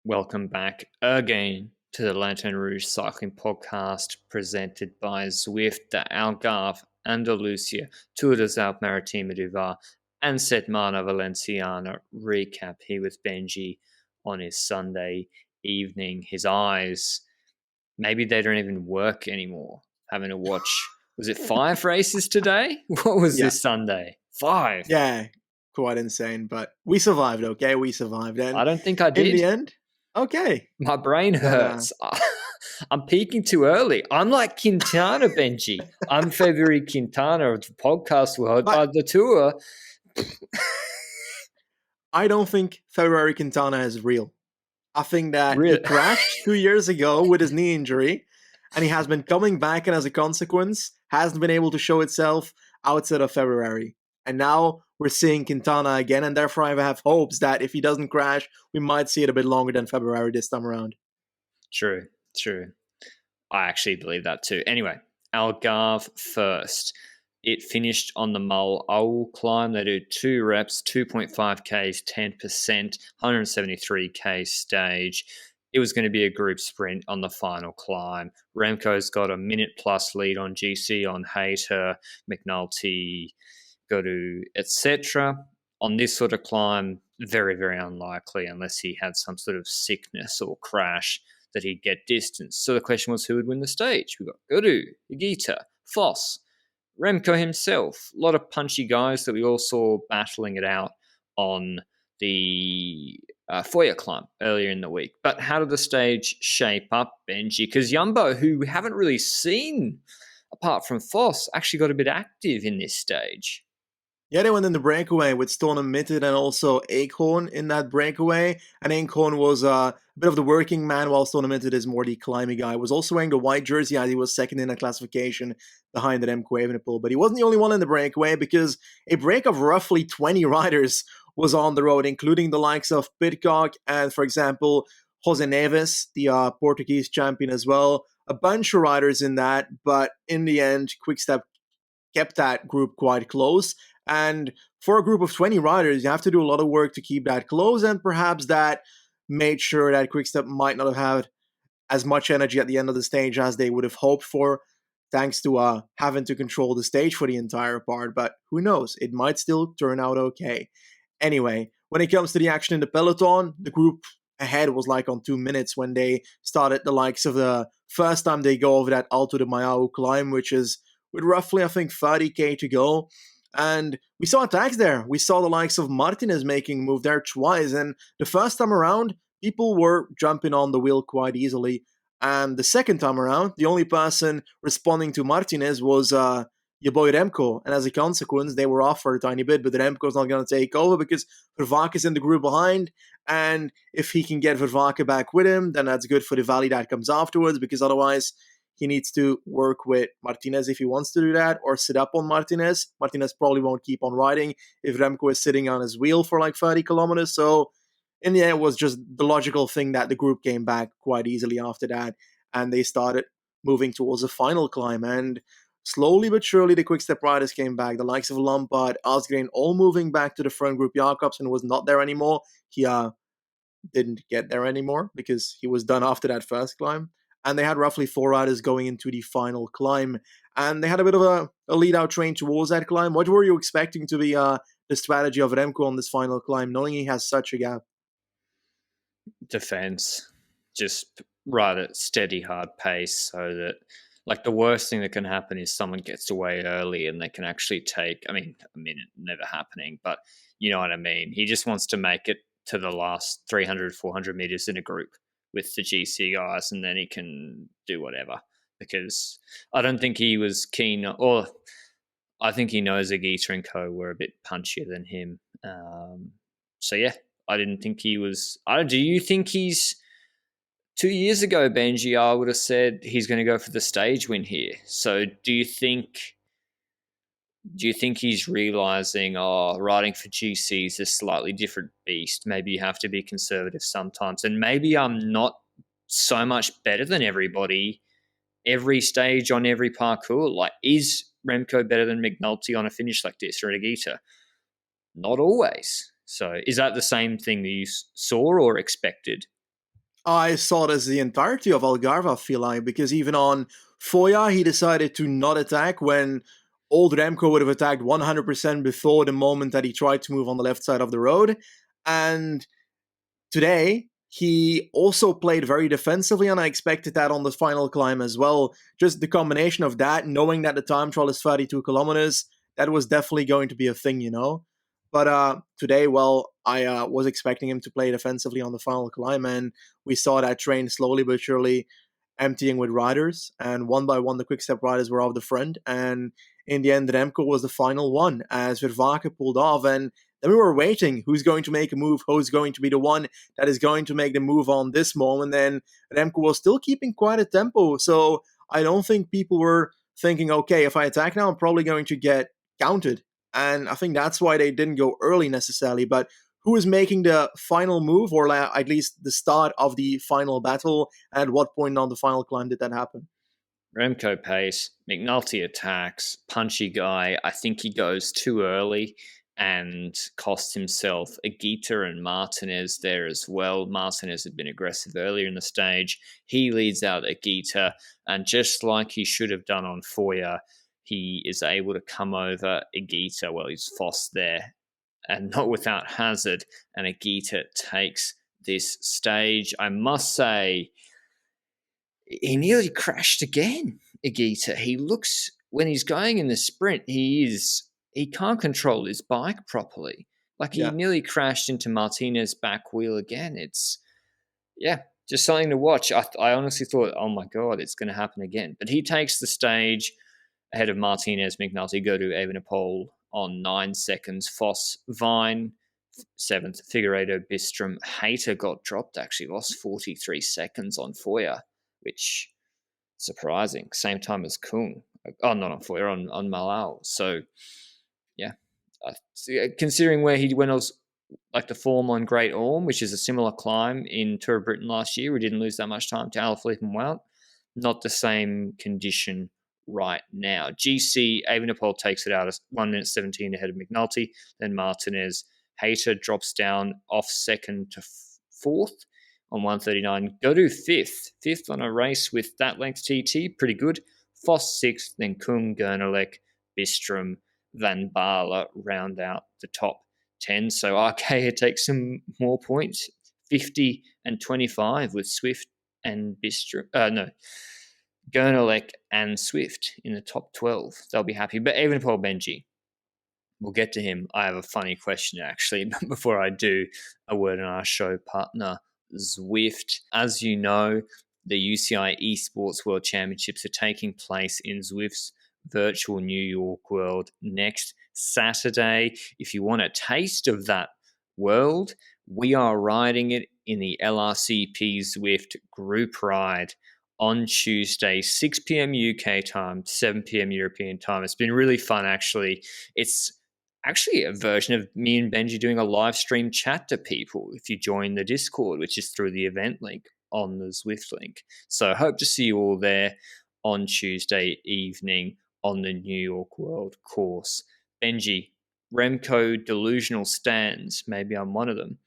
Welcome back again to the Lanterne Rouge cycling podcast presented by Zwift, the Algarve, Andalucia, Tour des Alpes Maritimes du Var, and Setmana Valenciana recap here with Benji on his Sunday evening. His eyes, maybe they don't even work anymore, having to watch, was it 5 races today? What was Yeah. this Sunday? 5. Yeah, quite insane, but we survived, okay? We survived. And I don't think I in the did. end, okay. My brain hurts. I'm peaking too early. I'm like Quintana, Benji. I'm February Quintana of the podcast world. But The tour. I don't think February Quintana is real. I think that he Really? crashed 2 years ago with his knee injury, and he has been coming back, and as a consequence, hasn't been able to show itself outside of February. And now we're seeing Quintana again, and therefore I have hopes that if he doesn't crash, we might see it a bit longer than February this time around. True. I actually believe that too. Anyway, Algarve first. It finished on the Mole Owl climb. They did 2 reps, 2.5 Ks, 10%, 173K stage. It was going to be a group sprint on the final climb. Remco's got a minute plus lead on GC on Hayter, McNulty, Godu, etc. On this sort of climb, very, very unlikely unless he had some sort of sickness or crash that he'd get distance. So the question was who would win the stage? We got Godu, Higuita, Foss, Remco himself. A lot of punchy guys that we all saw battling it out on the Foyer climb earlier in the week. But how did the stage shape up, Benji? Because Jumbo, who we haven't really seen apart from Foss, actually got a bit active in this stage. Yeah, they went in the breakaway with Stone Mitted and also Acorn in that breakaway. And Acorn was a bit of the working man, while Stone Mitted is more the climbing guy. Was also wearing the white jersey as he was second in the classification behind the Remco Evenepoel. But he wasn't the only one in the breakaway because a break of roughly 20 riders was on the road, including the likes of Pidcock and, for example, Jose Neves, the Portuguese champion as well. A bunch of riders in that, but in the end, Quickstep kept that group quite close. And for a group of 20 riders, you have to do a lot of work to keep that close, and perhaps that made sure that Quickstep might not have had as much energy at the end of the stage as they would have hoped for, thanks to having to control the stage for the entire part. But who knows? It might still turn out okay. Anyway, when it comes to the action in the peloton, the group ahead was like on 2 minutes when they started the likes of the first time they go over that Alto de Maiao climb, which is with roughly, I think, 30k to go. And we saw attacks there. We saw the likes of Martinez making a move there twice. And the first time around, people were jumping on the wheel quite easily. And the second time around, the only person responding to Martinez was your boy Remco. And as a consequence, they were off for a tiny bit, but Remco's not going to take over because Vervaeke is in the group behind. And if he can get Vervaeke back with him, then that's good for the valley that comes afterwards, because otherwise he needs to work with Martinez if he wants to do that, or sit up on Martinez. Martinez probably won't keep on riding if Remco is sitting on his wheel for like 30 kilometers. So in the end, it was just the logical thing that the group came back quite easily after that, and they started moving towards the final climb. And slowly but surely, the Quickstep riders came back. The likes of Lampard, Asgreen, all moving back to the front group. Jakobsen was not there anymore. He didn't get there anymore because he was done after that first climb. And they had roughly 4 riders going into the final climb. And they had a bit of a lead-out train towards that climb. What were you expecting to be the strategy of Remco on this final climb, knowing he has such a gap? Defense. Just ride at steady, hard pace so that, like, the worst thing that can happen is someone gets away early and they can actually take, I mean, a minute, never happening, but you know what I mean. He just wants to make it to the last 300, 400 meters in a group with the GC guys, and then he can do whatever, because I don't think he was keen, or I think he knows Higuita and co were a bit punchier than him. So yeah, I didn't think he was. Do you think he's 2 years ago, Benji? I would have said he's going to go for the stage win here. So do you think he's realizing, riding for GC is a slightly different beast? Maybe you have to be conservative sometimes. And maybe I'm not so much better than everybody every stage on every parkour. Like, is Remco better than McNulty on a finish like this, or Higuita? Not always. So is that the same thing that you saw or expected? I saw it as the entirety of Algarve, I feel like, because even on Foya, he decided to not attack when old Remco would have attacked 100% before the moment that he tried to move on the left side of the road. And today, he also played very defensively, and I expected that on the final climb as well. Just the combination of that, knowing that the time trial is 32 kilometers, that was definitely going to be a thing, you know? But today, well, I was expecting him to play defensively on the final climb, and we saw that train slowly but surely emptying with riders. And one by one, the quick-step riders were off the front. And in the end, Remco was the final one as Vervaeke pulled off. And then we were waiting. Who's going to make a move? Who's going to be the one that is going to make the move on this moment? And Remco was still keeping quite a tempo. So I don't think people were thinking, okay, if I attack now, I'm probably going to get counted. And I think that's why they didn't go early necessarily. But who is making the final move, or at least the start of the final battle? And at what point on the final climb did that happen? Remco pace, McNulty attacks, punchy guy. I think he goes too early and cost himself a Gita and Martinez there as well. Martinez had been aggressive earlier in the stage. He leads out a Gita, and just like he should have done on Foya, he is able to come over Agita. Well, he's Foss there, and not without hazard. And Agita takes this stage. I must say, he nearly crashed again, Agita. He looks, when he's going in the sprint, he can't control his bike properly. Like, he Yeah. nearly crashed into Martinez's back wheel again. It's, yeah, just something to watch. I honestly thought, oh my God, it's going to happen again. But he takes the stage ahead of Martinez, McNulty, go to Evenepoel on 9 seconds. Foss, Vine, 7th. Figueiredo, Bistrom. Hayter got dropped, actually, lost 43 seconds on Foya, which surprising. Same time as Kung. Oh, not on Foya, on Malal. So, yeah. Considering where he went, like the form on Great Orme, which is a similar climb in Tour of Britain last year, we didn't lose that much time to Alaphilippe and Wout. Not the same condition right now. GC, Evenepoel takes it out at 1 minute 17 ahead of McNulty. Then Martinez. Hayter drops down off second to fourth on 139. Go to fifth. Fifth on a race with that length TT. Pretty good. Foss sixth. Then Kung, Gernelek, Bistrom, Van Baarle round out the top 10. So Archaea takes some more points. 50 and 25 with Zwift and Bistrom. Gernelek and Zwift in the top 12. They'll be happy. But Evenepoel, Benji, we'll get to him. I have a funny question, actually, but before I do, a word on our show partner, Zwift. As you know, the UCI Esports World Championships are taking place in Zwift's virtual New York World next Saturday. If you want a taste of that world, we are riding it in the LRCP Zwift group ride on Tuesday, 6 p.m. UK time, 7 p.m. European time. It's been really fun, actually. It's actually a version of me and Benji doing a live stream chat to people if you join the Discord, which is through the event link on the Zwift link. So I hope to see you all there on Tuesday evening on the New York World course. Benji, Remco delusional stands. Maybe I'm one of them.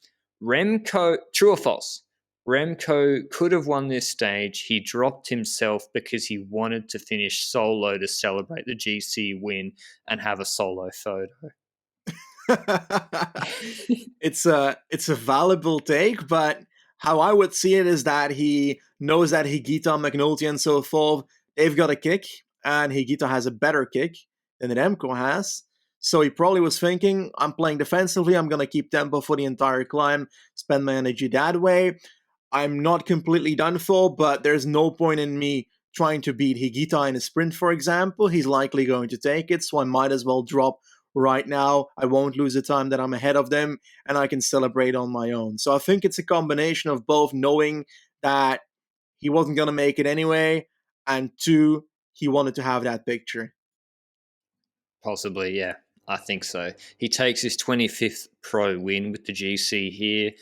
Remco, true or false? Remco could have won this stage. He dropped himself because he wanted to finish solo to celebrate the GC win and have a solo photo. It's a valuable take, but how I would see it is that he knows that Higita, McNulty, and so forth, they've got a kick, and Higita has a better kick than Remco has. So he probably was thinking, I'm playing defensively, I'm going to keep tempo for the entire climb, spend my energy that way. I'm not completely done for, but there's no point in me trying to beat Higita in a sprint, for example. He's likely going to take it, so I might as well drop right now. I won't lose the time that I'm ahead of them, and I can celebrate on my own. So I think it's a combination of both knowing that he wasn't going to make it anyway, and two, he wanted to have that picture. Possibly, yeah. I think so. He takes his 25th pro win with the GC here,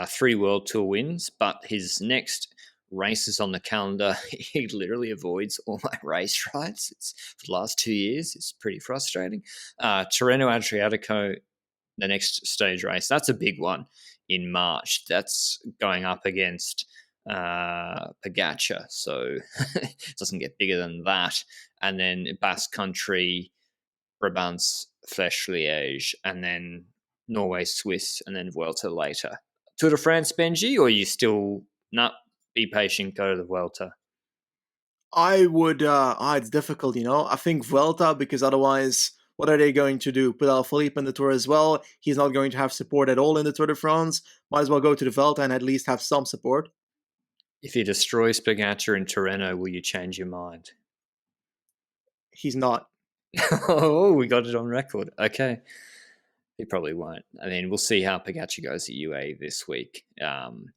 3 World Tour wins, but his next races on the calendar, he literally avoids all my race rides. It's for the last 2 years. It's pretty frustrating. Tirreno Adriatico, the next stage race, that's a big one in March. That's going up against Pogacar, so it doesn't get bigger than that. And then Basque Country, Brabant's Flèche Liège, and then Norway Swiss, and then Vuelta later. Tour de France, Benji, or you still not be patient, go to the Vuelta? I would, it's difficult, I think Vuelta, because otherwise, what are they going to do? Put Alaphilippe in the Tour as well. He's not going to have support at all in the Tour de France. Might as well go to the Vuelta and at least have some support. If he destroys Pogacar in Tirreno, will you change your mind? He's not. Oh, we got it on record. Okay. He probably won't. I mean, we'll see how Pogacar goes at UAE this week.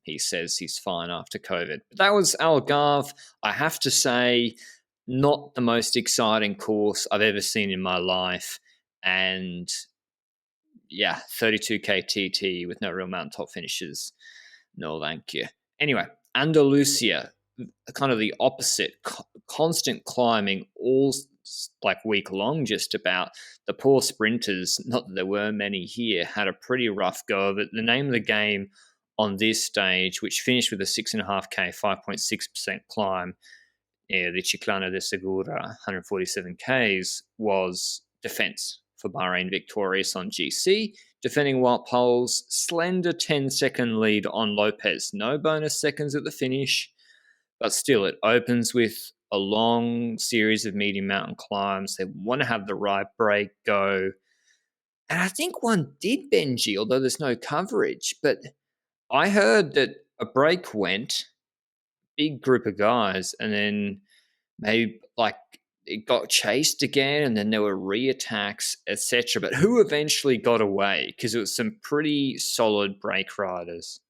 He says he's fine after COVID. But that was Algarve. I have to say, not the most exciting course I've ever seen in my life. And yeah, 32K TT with no real mountaintop finishes. No, thank you. Anyway, Andalucia, kind of the opposite, constant climbing all like week long, just about. The poor sprinters, not that there were many here, had a pretty rough go of it. The name of the game on this stage, which finished with a 6.5K, 5.6% climb, the Ciclista de Segura, 147 Ks, was defense for Bahrain victorious on GC, defending Wout Poels' slender 10-second lead on Lopez. No bonus seconds at the finish, but still it opens with a long series of medium mountain climbs. They want to have the right break go. And I think one did, Benji, although there's no coverage. But I heard that a break went, big group of guys, and then maybe like it got chased again, and then there were re-attacks, etc. But who eventually got away? Because it was some pretty solid break riders.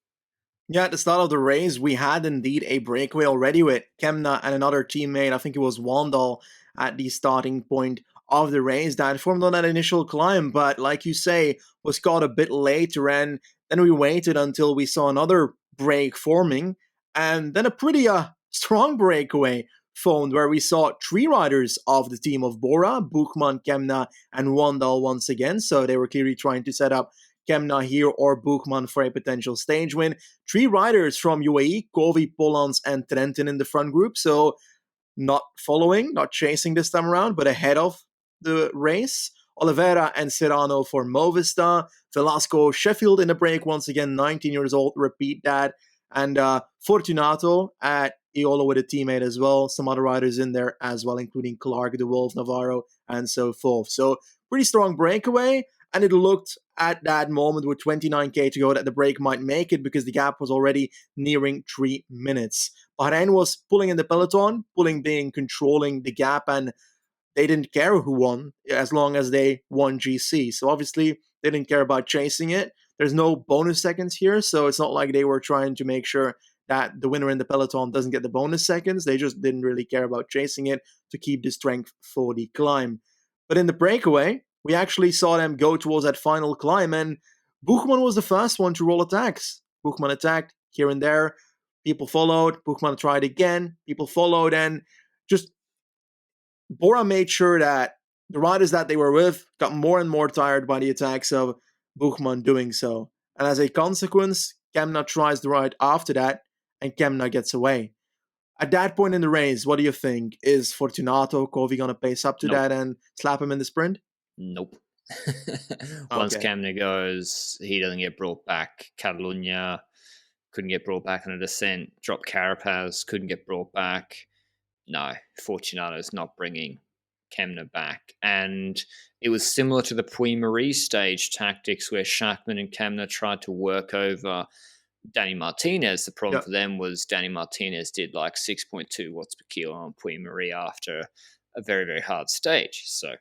Yeah, at the start of the race, we had indeed a breakaway already with Kemna and another teammate, I think it was Wandal, at the starting point of the race that formed on that initial climb, but like you say, was caught a bit later, and then we waited until we saw another break forming, and then a pretty strong breakaway formed where we saw three riders of the team of Bora, Buchmann, Kemna, and Wandal once again, so they were clearly trying to set up Kemna here or Buchmann for a potential stage win. Three riders from UAE, Kovi, Polans, and Trentin in the front group. So not following, not chasing this time around, but ahead of the race. Oliveira and Serrano for Movistar. Velasco, Sheffield in the break once again, 19 years old, repeat that. And Fortunato at Eola with a teammate as well. Some other riders in there as well, including Clark, De Wolf, Navarro, and so forth. So pretty strong breakaway. And it looked at that moment with 29K to go that the break might make it because the gap was already nearing 3 minutes. Bahrain was pulling in the peloton, being controlling the gap, and they didn't care who won as long as they won GC. So obviously they didn't care about chasing it. There's no bonus seconds here, so it's not like they were trying to make sure that the winner in the peloton doesn't get the bonus seconds. They just didn't really care about chasing it to keep the strength for the climb. But in the breakaway, we actually saw them go towards that final climb, and Buchmann was the first one to roll attacks. Buchmann attacked here and there. People followed. Buchmann tried again. People followed, and just Bora made sure that the riders that they were with got more and more tired by the attacks of Buchmann doing so. And as a consequence, Kemna tries the ride after that, and Kemna gets away. At that point in the race, what do you think? Is Fortunato Kovi going to pace up to that and slap him in the sprint? Nope. Once Okay. Kemna goes, he doesn't get brought back. Catalunya couldn't get brought back on a descent. Drop Carapaz, couldn't get brought back. No, Fortunato's not bringing Kemna back. And it was similar to the Puy-Marie stage tactics where Schachmann and Kemna tried to work over Danny Martinez. The problem for them was Danny Martinez did like 6.2 watts per kilo on Puy-Marie after a very, very hard stage. So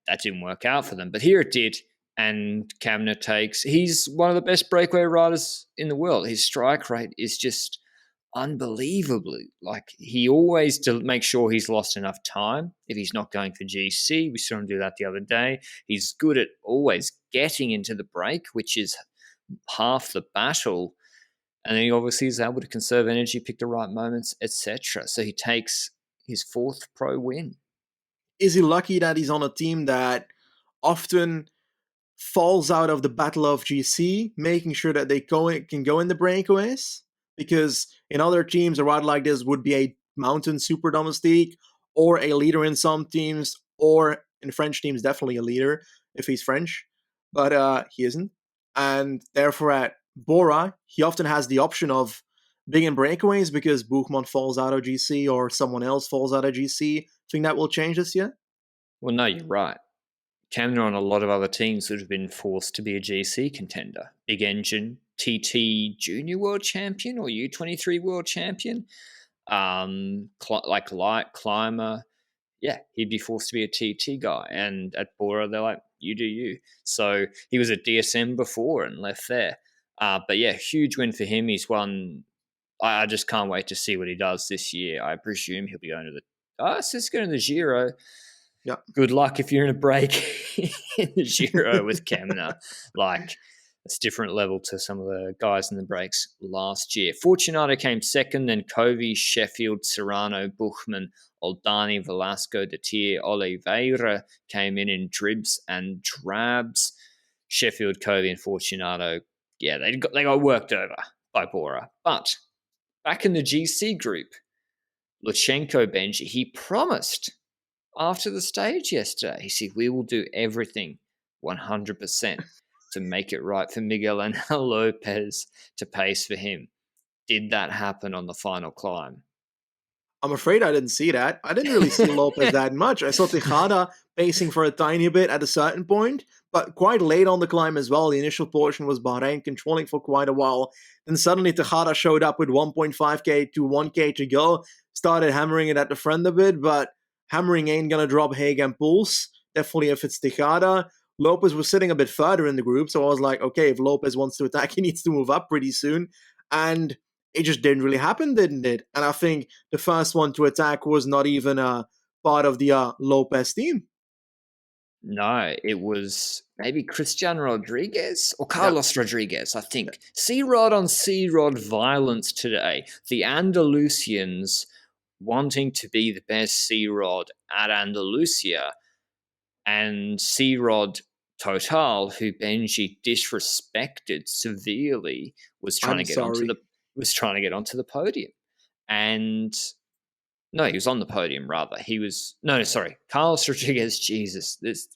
that didn't work out for them. But here it did. And Kemna he's one of the best breakaway riders in the world. His strike rate is just unbelievably. Like, he always makes sure he's lost enough time if he's not going for GC. We saw him do that the other day. He's good at always getting into the break, which is half the battle. And then he obviously is able to conserve energy, pick the right moments, etc. So he takes his fourth pro win. Is he lucky that he's on a team that often falls out of the battle of GC, making sure that they can go in the breakaways? because in other teams, a rider like this would be a mountain super domestique or a leader in some teams, or in French teams, definitely a leader if he's French, but he isn't. And therefore, at Bora, he often has the option of being in breakaways because Buchmann falls out of GC or someone else falls out of GC. Think that will change this year? Well, no, you're right. Cameron and a lot of other teams would have been forced to be a GC contender. Big Engine, TT Junior World Champion or U23 World Champion, like Light Climber. Yeah, he'd be forced to be a TT guy. And at Bora, they're like, you do you. So he was at DSM before and left there. But yeah, huge win for him. He's won. I just can't wait to see what he does this year. I presume he'll be going to he's going to the Giro. Yeah. Good luck if you're in a break in the Giro with Kemna. Like, it's different level to some of the guys in the breaks last year. Fortunato came second, then Covey, Sheffield, Serrano, Buchmann, Oldani, Velasco, Detir, Oliveira came in dribs and drabs. Sheffield, Covey, and Fortunato, yeah, they got worked over by Bora. But back in the GC group, Lutsenko Benji, he promised after the stage yesterday, he said, we will do everything 100% to make it right for Miguel Angel Lopez to pace for him. Did that happen on the final climb? I'm afraid I didn't see that. I didn't really see Lopez that much. I saw Tejada pacing for a tiny bit at a certain point, but quite late on the climb as well. The initial portion was Bahrain controlling for quite a while. Then suddenly Tejada showed up with 1.5k to 1k to go, started hammering it at the front a bit, but hammering ain't gonna drop Haig and Pulse. Definitely if it's Tejada. Lopez was sitting a bit further in the group, so I was like, okay, if Lopez wants to attack, he needs to move up pretty soon. And it just didn't really happen, didn't it? And I think the first one to attack was not even a part of the Lopez team. No, it was maybe Christian Rodriguez or Carlos Rodriguez, I think. C-Rod on C-Rod violence today. The Andalusians wanting to be the best C-Rod at Andalucia, and C-Rod Total, who Benji disrespected severely, was trying to get onto the podium. And no, he was on the podium rather. Carlos Rodriguez, Jesus, there's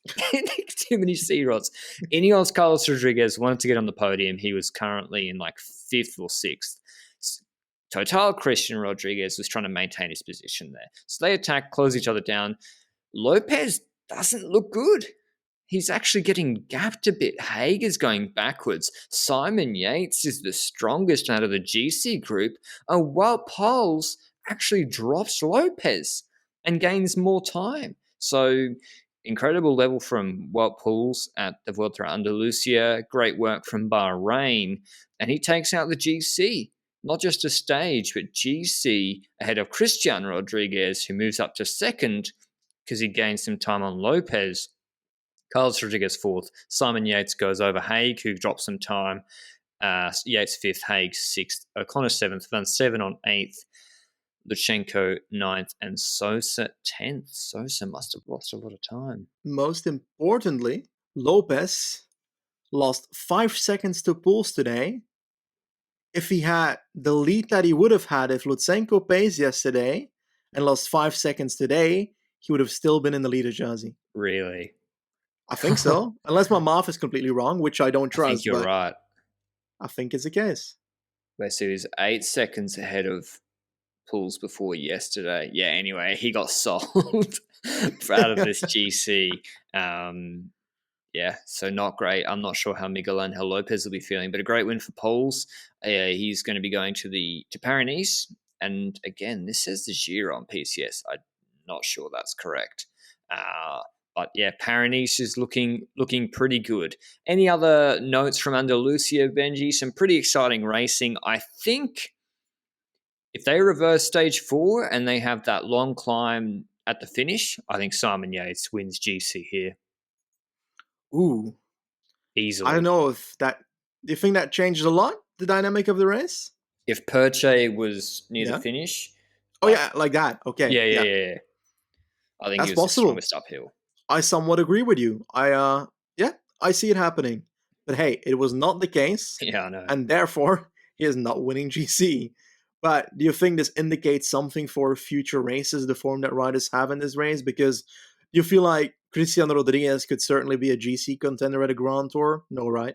too many C-Rods. Ineos Carlos Rodriguez wanted to get on the podium. He was currently in like 5th or 6th. Total Christian Rodriguez was trying to maintain his position there. So they attack, close each other down. Lopez doesn't look good. He's actually getting gapped a bit. Haig is going backwards. Simon Yates is the strongest out of the GC group. And Wout Poels actually drops Lopez and gains more time. So incredible level from Wout Poels at the Vuelta a Andalucia. Great work from Bahrain. And he takes out the GC. Not just a stage, but GC ahead of Christian Rodriguez, who moves up to second because he gains some time on Lopez. Carlos Rodriguez 4th. Simon Yates goes over Haig, who drops some time. Yates 5th, Haig 6th. O'Connor 7th, Van 7 on 8th. Lutsenko 9th, and Sosa 10th. Sosa must have lost a lot of time. Most importantly, Lopez lost 5 seconds to Pulse today. If he had the lead that he would have had if Lutsenko paced yesterday and lost 5 seconds today, he would have still been in the leader jersey. Really? I think so. Unless my math is completely wrong, which I don't trust. I think you're right. I think it's the case. Wait, so he was 8 seconds ahead of Pools before yesterday. Yeah, anyway, he got sold out of this GC. Yeah, so not great. I'm not sure how Miguel Angel Lopez will be feeling, but a great win for Pools. He's going to be going to Paris. And again, this says the Giro on PCS. I'm not sure that's correct. But yeah, Paris is looking pretty good. Any other notes from Andalucia, Benji? Some pretty exciting racing. I think if they reverse stage 4 and they have that long climb at the finish, I think Simon Yates wins GC here. Ooh. Easily. I don't know if that... Do you think that changes a lot, the dynamic of the race? If Perche was near the finish... Oh, yeah, like that. Okay. Yeah. I think that's he was possible. The strongest uphill. I somewhat agree with you. I see it happening. But hey, it was not the case. Yeah, I know. And therefore, he is not winning GC. But do you think this indicates something for future races, the form that riders have in this race? Because you feel like Cristiano Rodriguez could certainly be a GC contender at a Grand Tour? No, right?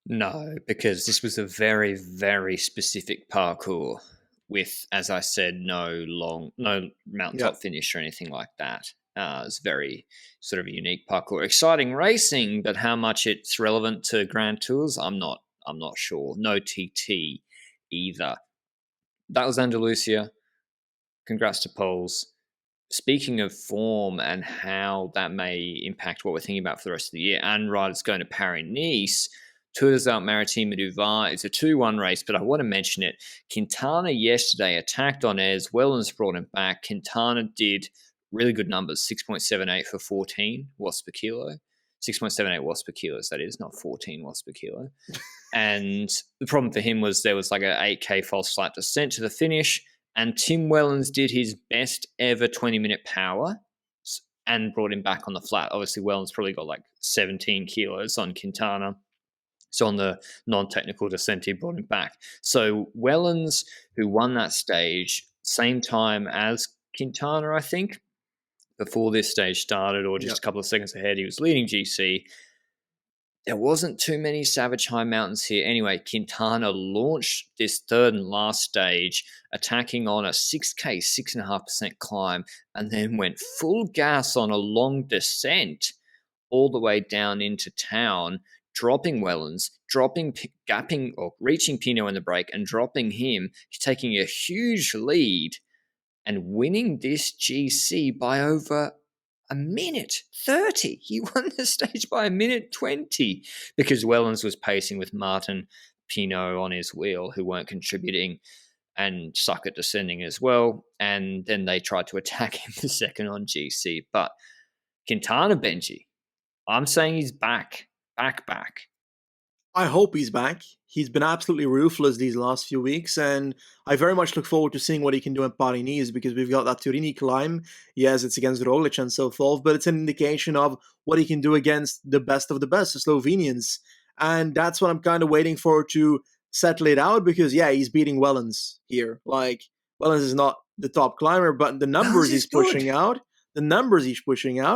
No, because this was a very, very specific parcours with, as I said, no Yeah. mountaintop finish or anything like that. It's very sort of a unique parcours. Exciting racing, but how much it's relevant to Grand Tours, I'm not sure. No TT either. That was Andalucia. Congrats to Poles. Speaking of form and how that may impact what we're thinking about for the rest of the year, and riders going to Paris-Nice, Tour des Alpes Maritimes du Var is a 2-1 race, but I want to mention it. Quintana yesterday attacked on Ez. Wellens brought him back. Quintana did really good numbers, 6.78 for 14 watts per kilo. 6.78 watts per kilo, that is, not 14 watts per kilo. And the problem for him was there was like an 8K false flat descent to the finish, and Tim Wellens did his best ever 20-minute power and brought him back on the flat. Obviously, Wellens probably got like 17 kilos on Quintana. So on the non-technical descent, he brought him back. So Wellens, who won that stage, same time as Quintana, I think, before this stage started, or just a couple of seconds ahead, he was leading GC. There wasn't too many savage high mountains here. Anyway, Quintana launched this third and last stage, attacking on a 6K, 6.5% climb, and then went full gas on a long descent all the way down into town, dropping Wellens, gapping or reaching Pinot in the break and dropping him, taking a huge lead and winning this GC by over a minute 30. He won the stage by a minute 20 because Wellens was pacing with Martin Pinot on his wheel, who weren't contributing and suck at descending as well. And then they tried to attack him the second on GC. But Quintana, Benji, I'm saying he's back. I hope he's back. He's been absolutely ruthless these last few weeks, and I very much look forward to seeing what he can do in Paris-Nice, because we've got that Turini climb. Yes, it's against Roglic and so forth, but it's an indication of what he can do against the best of the best, the Slovenians. And that's what I'm kind of waiting for to settle it out, because, yeah, he's beating Wellens here. Like, Wellens is not the top climber, but the numbers he's pushing out,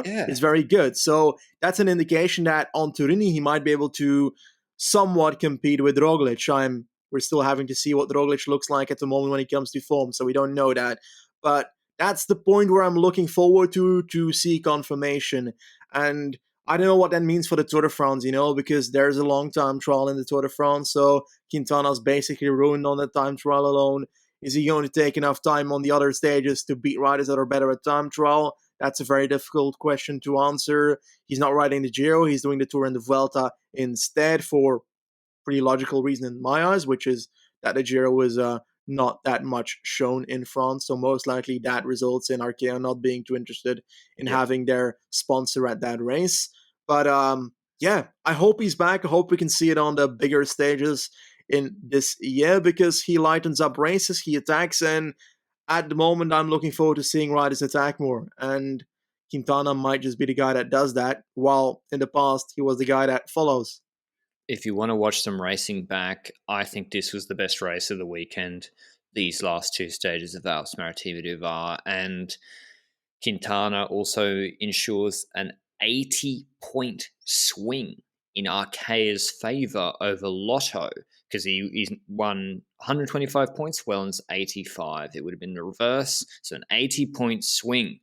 Yeah. is very good. So that's an indication that on Turini he might be able to somewhat compete with Roglic. We're still having to see what Roglic looks like at the moment when he comes to form, so we don't know that. But that's the point where I'm looking forward to see confirmation. And I don't know what that means for the Tour de France, because there's a long time trial in the Tour de France, so Quintana's basically ruined on the time trial alone. Is he going to take enough time on the other stages to beat riders that are better at time trial? That's a very difficult question to answer. He's not riding the Giro. He's doing the Tour and the Vuelta instead, for pretty logical reason in my eyes, which is that the Giro was not that much shown in France. So most likely that results in Arkea not being too interested in having their sponsor at that race. But yeah, I hope he's back. I hope we can see it on the bigger stages in this year, because he lightens up races, he attacks, and at the moment, I'm looking forward to seeing riders attack more. And Quintana might just be the guy that does that, while in the past, he was the guy that follows. If you want to watch some racing back, I think this was the best race of the weekend, these last two stages of Alpes Maritimes du Var. And Quintana also ensures an 80-point swing in Arkea's favour over Lotto, because he's won 125 points, Wellens 85. It would have been the reverse. So an 80-point swing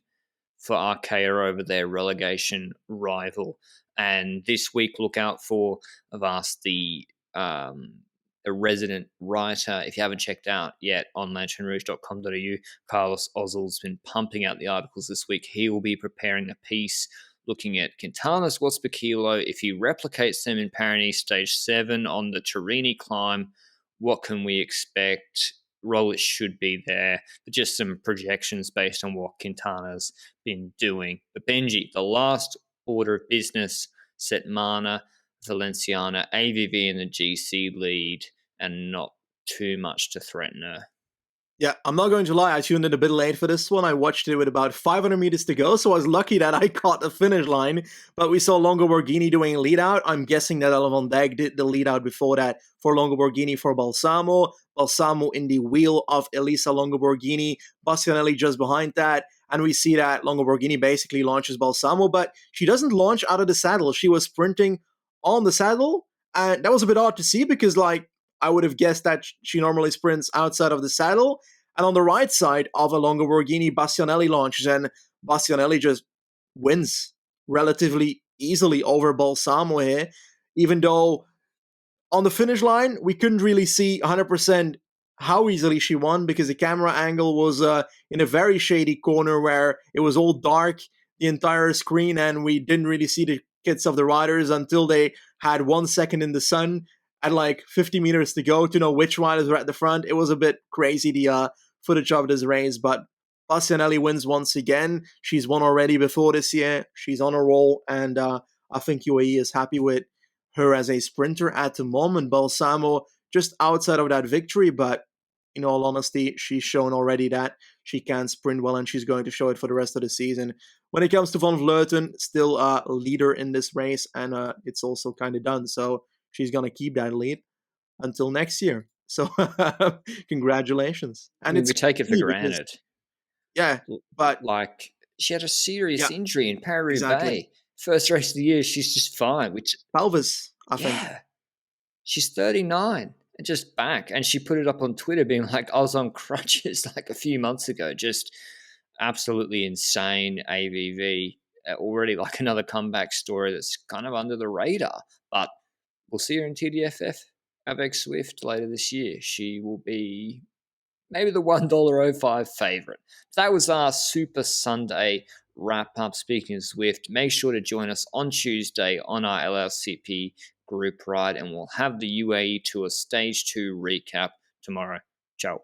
for Arkea over their relegation rival. And this week, look out for, I've asked the resident writer, if you haven't checked out yet, on lanternrouge.com.au, Carlos Ozzel's been pumping out the articles this week. He will be preparing a piece looking at Quintana's watts per kilo. If he replicates them in Paris Stage 7 on the Turini climb, what can we expect? Roglic should be there, but just some projections based on what Quintana's been doing. But Benji, the last order of business, Setmana, Valenciana, AVV in the GC lead, and not too much to threaten her. Yeah, I'm not going to lie. I tuned in a bit late for this one. I watched it with about 500 meters to go, so I was lucky that I caught the finish line. But we saw Longo Borghini doing a lead out. I'm guessing that Ellen van Dijk did the lead out before that for Longo Borghini for Balsamo. Balsamo in the wheel of Elisa Longo Borghini. Bastianelli just behind that. And we see that Longo Borghini basically launches Balsamo, but she doesn't launch out of the saddle. She was sprinting on the saddle. And that was a bit odd to see because, like, I would have guessed that she normally sprints outside of the saddle. And on the right side of a Longo Borghini, Bastianelli launches, and Bastianelli just wins relatively easily over Balsamo here, even though on the finish line, we couldn't really see 100% how easily she won because the camera angle was in a very shady corner where it was all dark, the entire screen, and we didn't really see the kits of the riders until they had 1 second in the sun at like 50 meters to go to know which riders were at the front. It was a bit crazy, the footage of this race, but Bastianelli wins once again. She's won already before this year. She's on a roll, and I think UAE is happy with her as a sprinter at the moment. Balsamo just outside of that victory, but in all honesty, she's shown already that she can sprint well, and she's going to show it for the rest of the season. When it comes to Van Vleuten, still a leader in this race, and it's also kind of done. So she's going to keep that lead until next year. So congratulations. I And mean, it's we take it for key because, granted. yeah, but Like, she had a serious yeah, injury in exactly. Paris-Roubaix. First race of the year, she's just fine, which, Pelvis, I think. yeah, she's 39 and just back. And she put it up on Twitter being like, I was on crutches like a few months ago. Just absolutely insane AVV. Already like another comeback story that's kind of under the radar. But we'll see her in TDFF avec Zwift later this year. She will be maybe the $1.05 favorite. That was our Super Sunday wrap up. Speaking of Zwift, make sure to join us on Tuesday on our LRCP group ride, and we'll have the UAE Tour Stage 2 recap tomorrow. Ciao.